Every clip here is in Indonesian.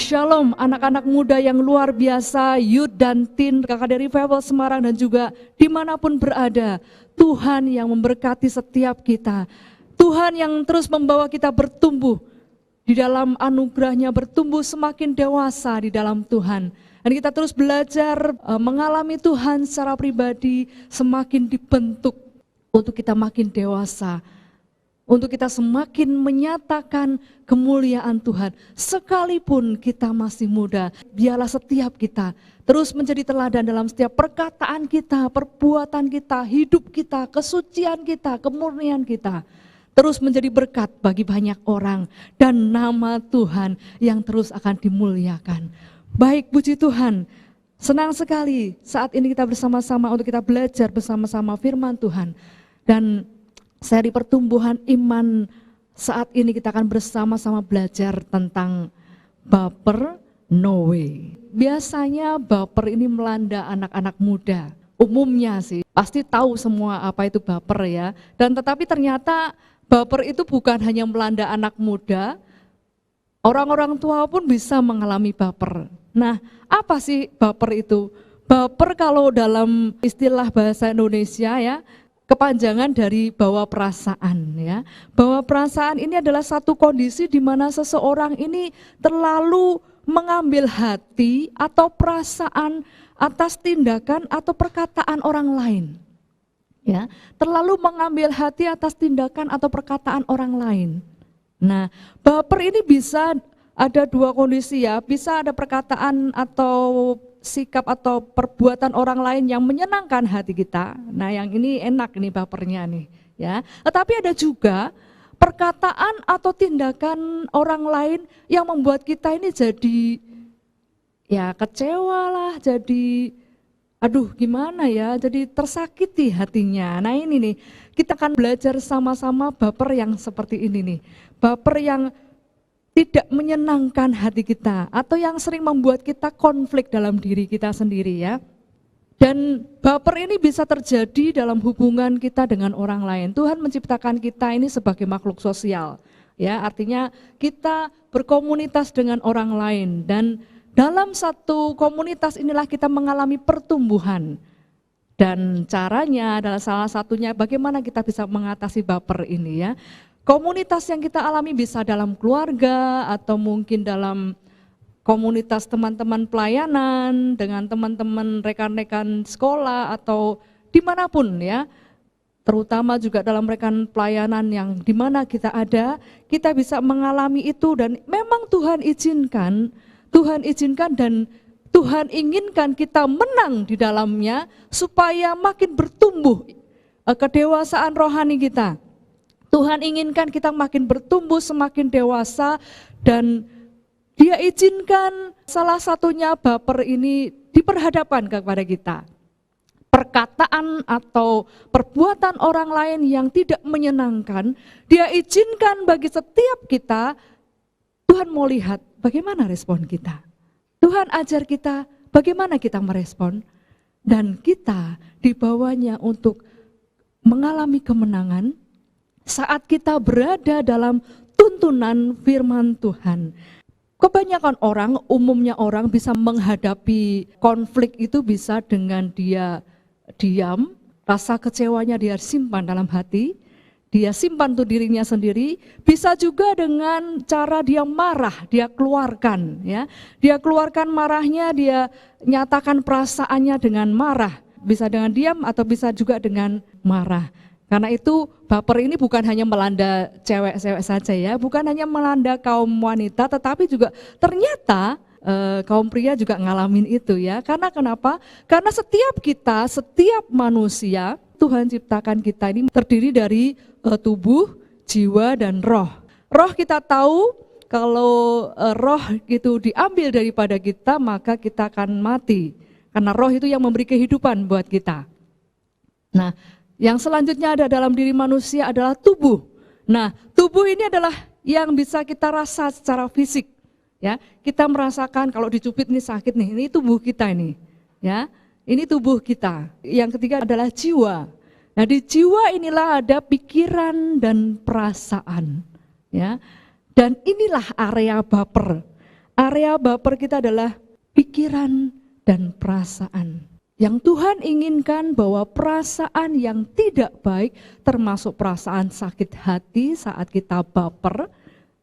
Shalom anak-anak muda yang luar biasa, youth dan teen, KKD Revival Semarang dan juga dimanapun berada. Tuhan yang memberkati setiap kita. Tuhan yang terus membawa kita bertumbuh di dalam anugerahnya, bertumbuh semakin dewasa di dalam Tuhan. Dan kita terus belajar mengalami Tuhan secara pribadi, semakin dibentuk untuk kita makin dewasa. Untuk kita semakin menyatakan kemuliaan Tuhan. Sekalipun kita masih muda, biarlah setiap kita terus menjadi teladan dalam setiap perkataan kita, perbuatan kita, hidup kita, kesucian kita, kemurnian kita. Terus menjadi berkat bagi banyak orang dan nama Tuhan yang terus akan dimuliakan. Baik, puji Tuhan. Senang sekali saat ini kita bersama-sama untuk kita belajar bersama-sama firman Tuhan. Dan seri pertumbuhan iman saat ini kita akan bersama-sama belajar tentang baper no way. Biasanya baper ini melanda anak-anak muda. Umumnya sih pasti tahu semua apa itu baper ya. Dan tetapi ternyata baper itu bukan hanya melanda anak muda, orang-orang tua pun bisa mengalami baper. Nah, apa sih baper itu? Baper kalau dalam istilah bahasa Indonesia ya, kepanjangan dari bawa perasaan ya. Bawa perasaan ini adalah satu kondisi di mana seseorang ini terlalu mengambil hati atau perasaan atas tindakan atau perkataan orang lain. Ya, terlalu mengambil hati atas tindakan atau perkataan orang lain. Nah, baper ini bisa ada dua kondisi ya, bisa ada perkataan atau sikap atau perbuatan orang lain yang menyenangkan hati kita. Nah, yang ini enak nih bapernya nih, ya. Tetapi ada juga perkataan atau tindakan orang lain yang membuat kita ini jadi ya kecewa lah, jadi aduh gimana ya, jadi tersakiti hatinya. Nah, ini nih, kita akan belajar sama-sama baper yang seperti ini nih. Baper yang tidak menyenangkan hati kita atau yang sering membuat kita konflik dalam diri kita sendiri ya. Dan baper ini bisa terjadi dalam hubungan kita dengan orang lain. Tuhan menciptakan kita ini sebagai makhluk sosial ya, artinya kita berkomunitas dengan orang lain dan dalam satu komunitas inilah kita mengalami pertumbuhan. Dan caranya adalah salah satunya bagaimana kita bisa mengatasi baper ini ya. Komunitas yang kita alami bisa dalam keluarga atau mungkin dalam komunitas teman-teman pelayanan, dengan teman-teman rekan-rekan sekolah atau dimanapun ya. Terutama juga dalam rekan pelayanan yang dimana kita ada, kita bisa mengalami itu dan memang Tuhan izinkan dan Tuhan inginkan kita menang di dalamnya supaya makin bertumbuh kedewasaan rohani kita. Tuhan inginkan kita makin bertumbuh, semakin dewasa dan Dia izinkan salah satunya baper ini diperhadapkan kepada kita. Perkataan atau perbuatan orang lain yang tidak menyenangkan, Dia izinkan bagi setiap kita. Tuhan mau lihat bagaimana respon kita. Tuhan ajar kita bagaimana kita merespon. Dan kita dibawanya untuk mengalami kemenangan saat kita berada dalam tuntunan firman Tuhan. Kebanyakan orang, umumnya orang bisa menghadapi konflik itu bisa dengan dia diam, rasa kecewanya dia simpan dalam hati, dia simpan untuk dirinya sendiri, bisa juga dengan cara dia marah, dia keluarkan ya. Dia keluarkan marahnya, dia nyatakan perasaannya dengan marah, bisa dengan diam atau bisa juga dengan marah. Karena itu baper ini bukan hanya melanda cewek-cewek saja ya, bukan hanya melanda kaum wanita, tetapi juga ternyata kaum pria juga ngalamin itu ya. Karena kenapa? Karena setiap kita, setiap manusia, Tuhan ciptakan kita ini terdiri dari tubuh, jiwa, dan roh. Roh kita tahu kalau roh itu diambil daripada kita maka kita akan mati. Karena roh itu yang memberi kehidupan buat kita. Nah, yang selanjutnya ada dalam diri manusia adalah tubuh. Nah, tubuh ini adalah yang bisa kita rasa secara fisik. Ya, kita merasakan kalau dicubit ini sakit nih, ini tubuh kita ini. Ya, ini tubuh kita. Yang ketiga adalah jiwa. Nah, di jiwa inilah ada pikiran dan perasaan. Ya, dan inilah area baper. area baper kita adalah pikiran dan perasaan. Yang Tuhan inginkan bahwa perasaan yang tidak baik, termasuk perasaan sakit hati saat kita baper,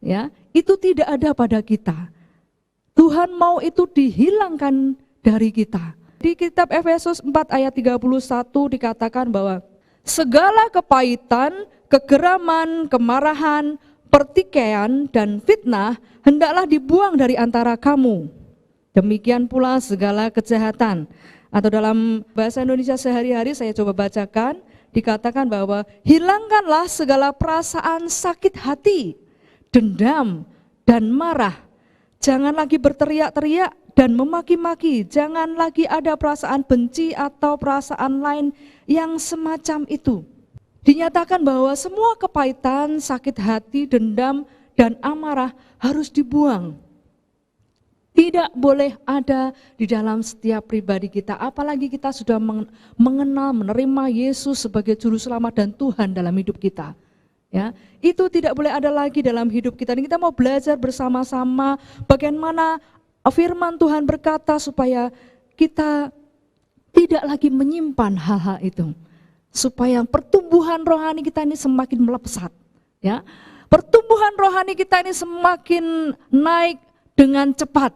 ya, itu tidak ada pada kita. Tuhan mau itu dihilangkan dari kita. Di kitab Efesus 4 ayat 31 dikatakan bahwa segala kepahitan, kegeraman, kemarahan, pertikaian, dan fitnah hendaklah dibuang dari antara kamu. Demikian pula segala kejahatan. Atau dalam bahasa Indonesia sehari-hari saya coba bacakan, dikatakan bahwa hilangkanlah segala perasaan sakit hati, dendam, dan marah. Jangan lagi berteriak-teriak dan memaki-maki, jangan lagi ada perasaan benci atau perasaan lain yang semacam itu. Dinyatakan bahwa semua kepahitan, sakit hati, dendam, dan amarah harus dibuang. Tidak boleh ada di dalam setiap pribadi kita, apalagi kita sudah mengenal, menerima Yesus sebagai Juru Selamat dan Tuhan dalam hidup kita. Ya, itu tidak boleh ada lagi dalam hidup kita. Dan kita mau belajar bersama-sama bagaimana firman Tuhan berkata supaya kita tidak lagi menyimpan hal-hal itu. Supaya pertumbuhan rohani kita ini semakin melesat. Ya, pertumbuhan rohani kita ini semakin naik dengan cepat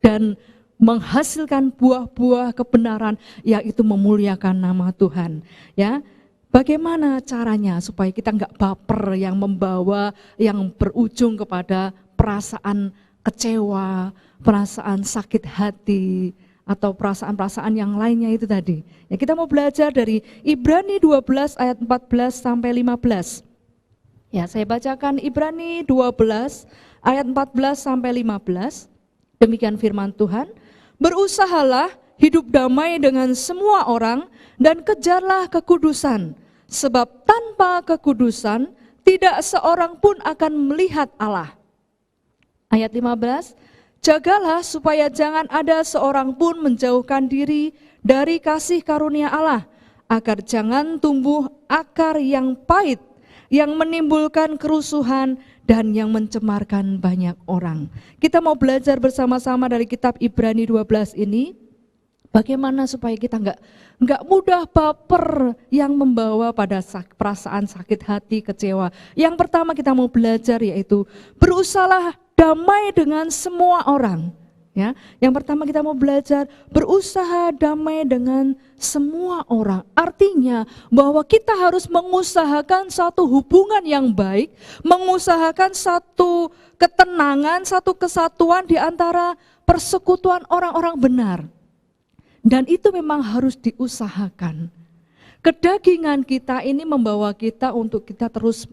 dan menghasilkan buah-buah kebenaran, yaitu memuliakan nama Tuhan. Ya, bagaimana caranya supaya kita enggak baper yang membawa, yang berujung kepada perasaan kecewa, perasaan sakit hati, atau perasaan-perasaan yang lainnya itu tadi. Ya, kita mau belajar dari Ibrani 12 ayat 14 sampai 15. Ya, saya bacakan Ibrani 12 ayat 14 sampai 15. Demikian firman Tuhan, berusahalah hidup damai dengan semua orang dan kejarlah kekudusan, sebab tanpa kekudusan tidak seorang pun akan melihat Allah. Ayat 15, jagalah supaya jangan ada seorang pun menjauhkan diri dari kasih karunia Allah, agar jangan tumbuh akar yang pahit, yang menimbulkan kerusuhan dan yang mencemarkan banyak orang. Kita mau belajar bersama-sama dari kitab Ibrani 12 ini, bagaimana supaya kita enggak mudah baper yang membawa pada perasaan sakit hati, kecewa. Yang pertama kita mau belajar yaitu berusahalah damai dengan semua orang. Ya, yang pertama kita mau belajar berusaha damai dengan semua orang. Artinya bahwa kita harus mengusahakan satu hubungan yang baik, mengusahakan satu ketenangan, satu kesatuan di antara persekutuan orang-orang benar. Dan itu memang harus diusahakan. Kedagingan kita ini membawa kita untuk kita terus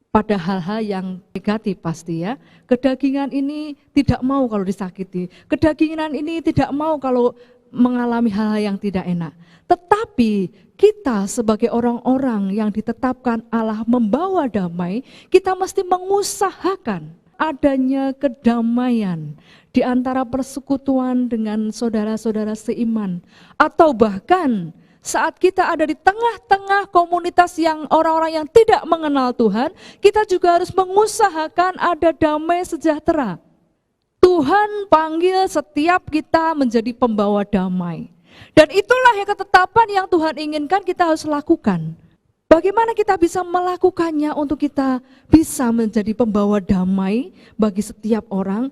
pada hal-hal yang negatif pasti ya. Kedagingan ini tidak mau kalau disakiti. Kedagingan ini tidak mau kalau mengalami hal-hal yang tidak enak. Tetapi kita sebagai orang-orang yang ditetapkan Allah membawa damai, kita mesti mengusahakan adanya kedamaian di antara persekutuan dengan saudara-saudara seiman. Atau bahkan saat kita ada di tengah-tengah komunitas yang orang-orang yang tidak mengenal Tuhan, kita juga harus mengusahakan ada damai sejahtera. Tuhan panggil setiap kita menjadi pembawa damai. Dan itulah yang ketetapan yang Tuhan inginkan kita harus lakukan. Bagaimana kita bisa melakukannya untuk kita bisa menjadi pembawa damai bagi setiap orang?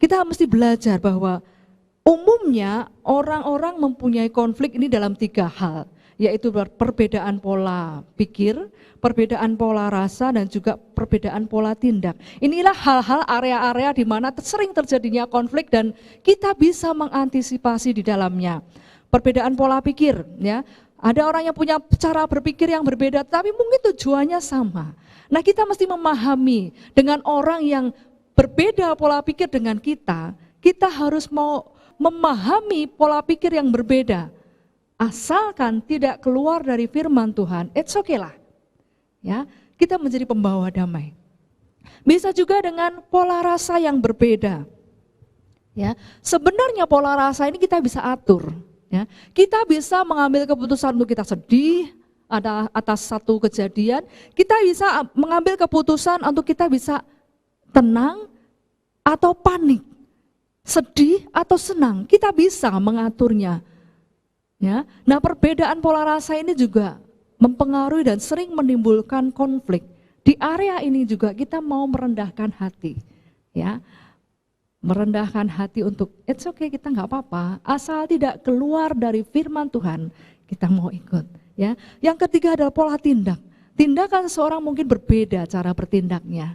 Kita mesti belajar bahwa umumnya orang-orang mempunyai konflik ini dalam 3 hal, yaitu perbedaan pola pikir, perbedaan pola rasa, dan juga perbedaan pola tindak. Inilah hal-hal area-area di mana sering terjadinya konflik dan kita bisa mengantisipasi di dalamnya. Perbedaan pola pikir, ya. Ada orang yang punya cara berpikir yang berbeda, tapi mungkin tujuannya sama. Nah, kita mesti memahami dengan orang yang berbeda pola pikir dengan kita harus mau memahami pola pikir yang berbeda. Asalkan tidak keluar dari firman Tuhan, it's okay lah. Ya, kita menjadi pembawa damai. Bisa juga dengan pola rasa yang berbeda. Ya, sebenarnya pola rasa ini kita bisa atur. Ya, kita bisa mengambil keputusan untuk kita sedih atas satu kejadian. Kita bisa mengambil keputusan untuk kita bisa tenang atau panik, sedih atau senang, kita bisa mengaturnya. Ya, nah perbedaan pola rasa ini juga mempengaruhi dan sering menimbulkan konflik. Di area ini juga kita mau merendahkan hati, ya, merendahkan hati untuk it's okay, kita nggak apa-apa, asal tidak keluar dari firman Tuhan, kita mau ikut. Ya, yang ketiga adalah pola tindak. Tindakan seseorang mungkin berbeda cara bertindaknya.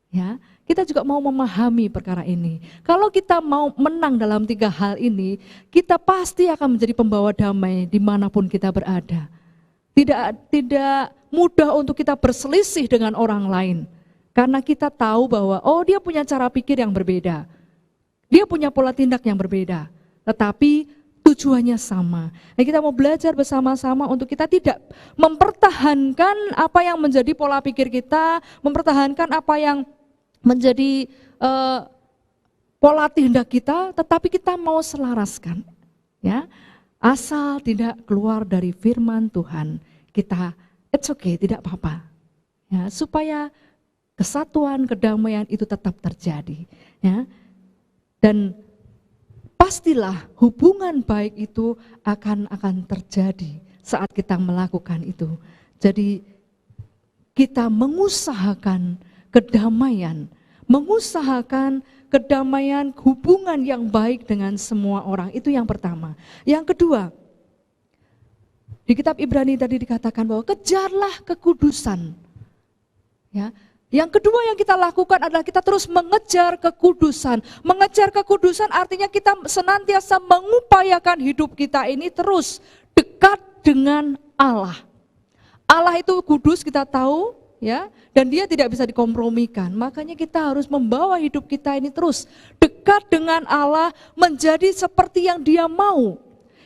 Ya, kita juga mau memahami perkara ini. Kalau kita mau menang dalam 3 hal ini, kita pasti akan menjadi pembawa damai dimanapun kita berada. Tidak mudah untuk kita berselisih dengan orang lain, karena kita tahu bahwa oh dia punya cara pikir yang berbeda, dia punya pola tindak yang berbeda, tetapi tujuannya sama. Nah, kita mau belajar bersama-sama untuk kita tidak mempertahankan apa yang menjadi pola pikir kita, mempertahankan apa yang menjadi pola tindak kita, tetapi kita mau selaraskan, ya, asal tidak keluar dari firman Tuhan, kita it's okay, tidak apa-apa, ya, supaya kesatuan, kedamaian itu tetap terjadi, ya, dan pastilah hubungan baik itu akan terjadi saat kita melakukan itu. Jadi kita mengusahakan kedamaian, hubungan yang baik dengan semua orang, itu yang pertama. Yang kedua, di kitab Ibrani tadi dikatakan bahwa kejarlah kekudusan. Ya, yang kedua yang kita lakukan adalah kita terus mengejar kekudusan. Mengejar kekudusan artinya kita senantiasa mengupayakan hidup kita ini terus dekat dengan Allah. Allah itu kudus, kita tahu, ya, dan dia tidak bisa dikompromikan. Makanya kita harus membawa hidup kita ini terus dekat dengan Allah, menjadi seperti yang Dia mau,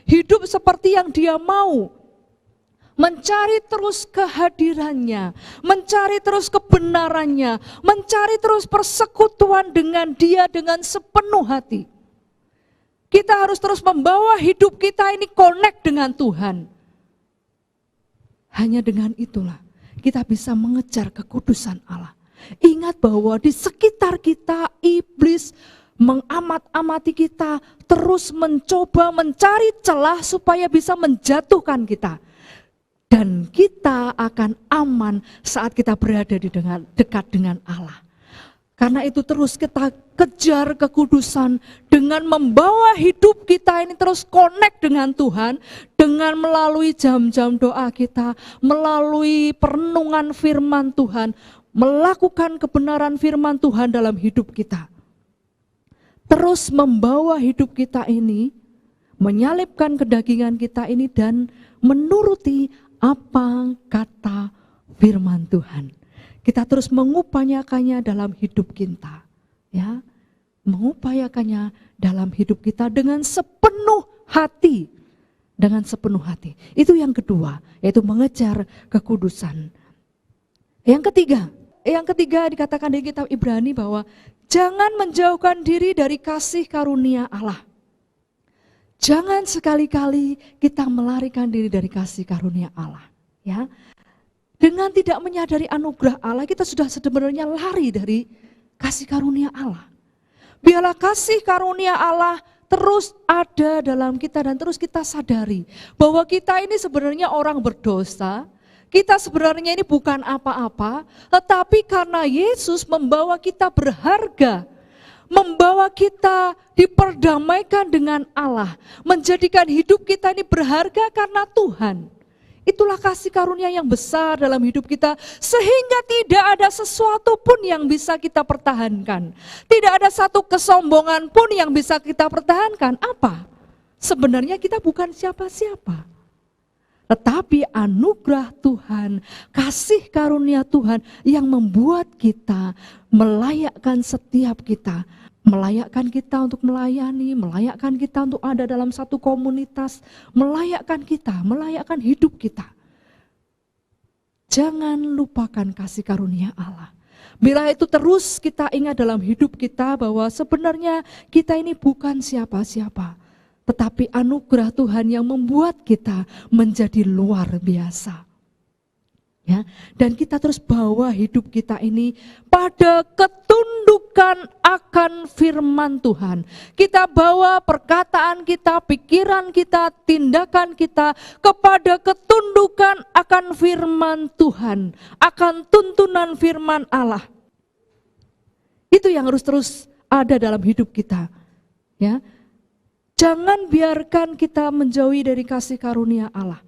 hidup seperti yang Dia mau, mencari terus kehadirannya, mencari terus kebenarannya, mencari terus persekutuan dengan Dia dengan sepenuh hati. Kita harus terus membawa hidup kita ini connect dengan Tuhan. Hanya dengan itulah kita bisa mengejar kekudusan Allah. Ingat bahwa di sekitar kita iblis mengamat-amati kita, terus mencoba mencari celah supaya bisa menjatuhkan kita. Dan kita akan aman saat kita berada di dekat dengan Allah. Karena itu terus kita kejar kekudusan dengan membawa hidup kita ini terus connect dengan Tuhan, dengan melalui jam-jam doa kita, melalui perenungan firman Tuhan, melakukan kebenaran firman Tuhan dalam hidup kita. Terus membawa hidup kita ini, menyalipkan kedagingan kita ini dan menuruti apa kata firman Tuhan. Kita terus mengupayakannya dalam hidup kita, ya, mengupayakannya dalam hidup kita dengan sepenuh hati, Itu yang kedua, yaitu mengejar kekudusan. Yang ketiga dikatakan di kitab Ibrani bahwa jangan menjauhkan diri dari kasih karunia Allah. Jangan sekali-kali kita melarikan diri dari kasih karunia Allah, ya. Dengan tidak menyadari anugerah Allah, kita sudah sebenarnya lari dari kasih karunia Allah. Biarlah kasih karunia Allah terus ada dalam kita dan terus kita sadari bahwa kita ini sebenarnya orang berdosa, kita sebenarnya ini bukan apa-apa, tetapi karena Yesus membawa kita berharga, membawa kita diperdamaikan dengan Allah, menjadikan hidup kita ini berharga karena Tuhan. Itulah kasih karunia yang besar dalam hidup kita, sehingga tidak ada sesuatu pun yang bisa kita pertahankan. Tidak ada satu kesombongan pun yang bisa kita pertahankan. Apa? Sebenarnya kita bukan siapa-siapa. Tetapi anugerah Tuhan, kasih karunia Tuhan yang membuat kita melayakkan setiap kita. Melayakkan kita untuk melayani, melayakkan kita untuk ada dalam satu komunitas, melayakkan hidup kita. Jangan lupakan kasih karunia Allah. Bila itu terus kita ingat dalam hidup kita bahwa sebenarnya kita ini bukan siapa-siapa, tetapi anugerah Tuhan yang membuat kita menjadi luar biasa. Ya, dan kita terus bawa hidup kita ini pada ketundukan tundukkan akan firman Tuhan. Kita bawa perkataan kita, pikiran kita, tindakan kita kepada ketundukan akan firman Tuhan, akan tuntunan firman Allah. Itu yang harus terus ada dalam hidup kita. Ya. Jangan biarkan kita menjauhi dari kasih karunia Allah.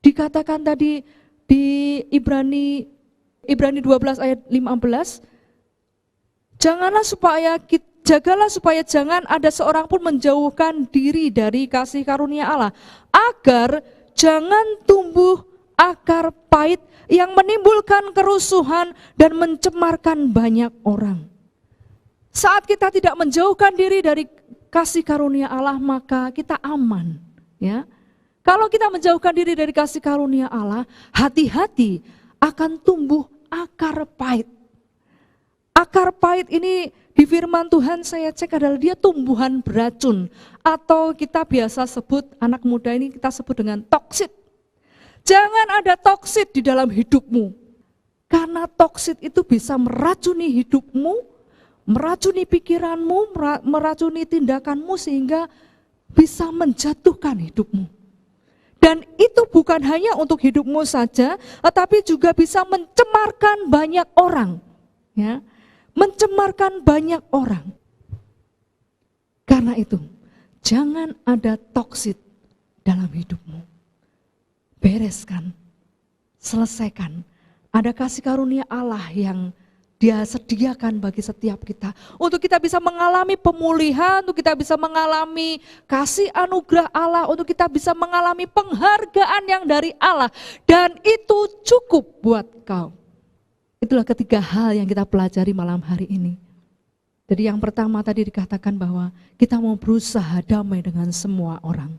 Dikatakan tadi di Ibrani 12 ayat 15, jagalah supaya jangan ada seorang pun menjauhkan diri dari kasih karunia Allah, agar jangan tumbuh akar pahit yang menimbulkan kerusuhan dan mencemarkan banyak orang. Saat kita tidak menjauhkan diri dari kasih karunia Allah, maka kita aman, ya. Kalau kita menjauhkan diri dari kasih karunia Allah, hati-hati akan tumbuh akar pahit. Akar pahit ini di firman Tuhan saya cek adalah dia tumbuhan beracun, atau kita biasa sebut, anak muda ini kita sebut dengan toksit. Jangan ada toksit di dalam hidupmu, karena toksit itu bisa meracuni hidupmu, meracuni pikiranmu, meracuni tindakanmu sehingga bisa menjatuhkan hidupmu. Dan itu bukan hanya untuk hidupmu saja, tetapi juga bisa mencemarkan banyak orang. Ya, mencemarkan banyak orang. Karena itu, jangan ada toksit dalam hidupmu. Bereskan, selesaikan. Ada kasih karunia Allah yang Dia sediakan bagi setiap kita. Untuk kita bisa mengalami pemulihan, untuk kita bisa mengalami kasih anugerah Allah, untuk kita bisa mengalami penghargaan yang dari Allah. Dan itu cukup buat kau. Itulah ketiga hal yang kita pelajari malam hari ini. Jadi yang pertama tadi dikatakan bahwa kita mau berusaha damai dengan semua orang.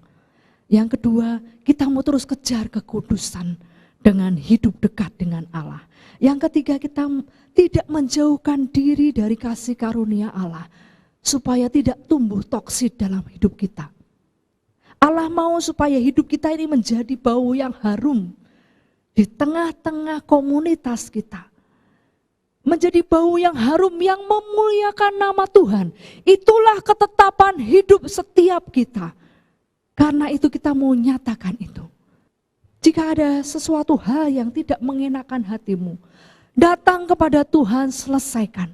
Yang kedua, kita mau terus kejar kekudusan dengan hidup dekat dengan Allah. Yang ketiga, kita tidak menjauhkan diri dari kasih karunia Allah, supaya tidak tumbuh toksit dalam hidup kita. Allah mau supaya hidup kita ini menjadi bau yang harum di tengah-tengah komunitas kita. Menjadi bau yang harum yang memuliakan nama Tuhan. Itulah ketetapan hidup setiap kita. Karena itu kita mau nyatakan itu. Jika ada sesuatu hal yang tidak mengenakan hatimu, datang kepada Tuhan, selesaikan.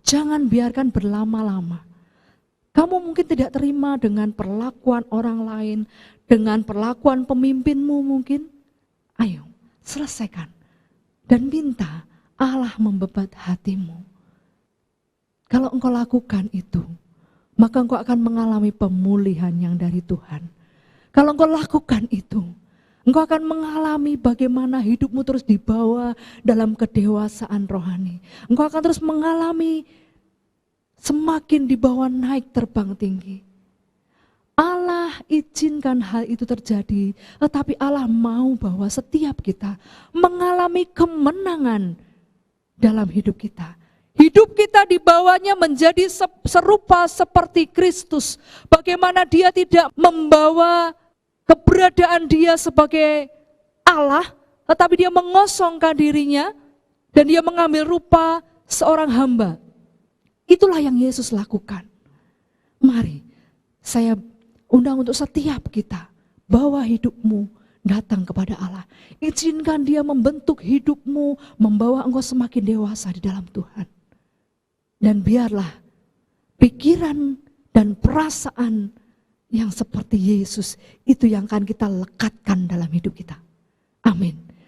Jangan biarkan berlama-lama. Kamu mungkin tidak terima dengan perlakuan orang lain, dengan perlakuan pemimpinmu mungkin. Ayo, selesaikan. Dan minta Allah membebat hatimu. Kalau engkau lakukan itu, maka engkau akan mengalami pemulihan yang dari Tuhan. Kalau engkau lakukan itu, engkau akan mengalami bagaimana hidupmu terus dibawa dalam kedewasaan rohani. Engkau akan terus mengalami semakin dibawa naik terbang tinggi. Allah izinkan hal itu terjadi, tetapi Allah mau bahwa setiap kita mengalami kemenangan dalam hidup kita. Hidup kita dibawanya menjadi serupa seperti Kristus. Bagaimana Dia tidak membawa keberadaan Dia sebagai Allah, tetapi Dia mengosongkan dirinya dan Dia mengambil rupa seorang hamba. Itulah yang Yesus lakukan. Mari, saya undang untuk setiap kita, bawa hidupmu datang kepada Allah. Izinkan Dia membentuk hidupmu, membawa engkau semakin dewasa di dalam Tuhan. Dan biarlah pikiran dan perasaan yang seperti Yesus, itu yang akan kita lekatkan dalam hidup kita. Amin.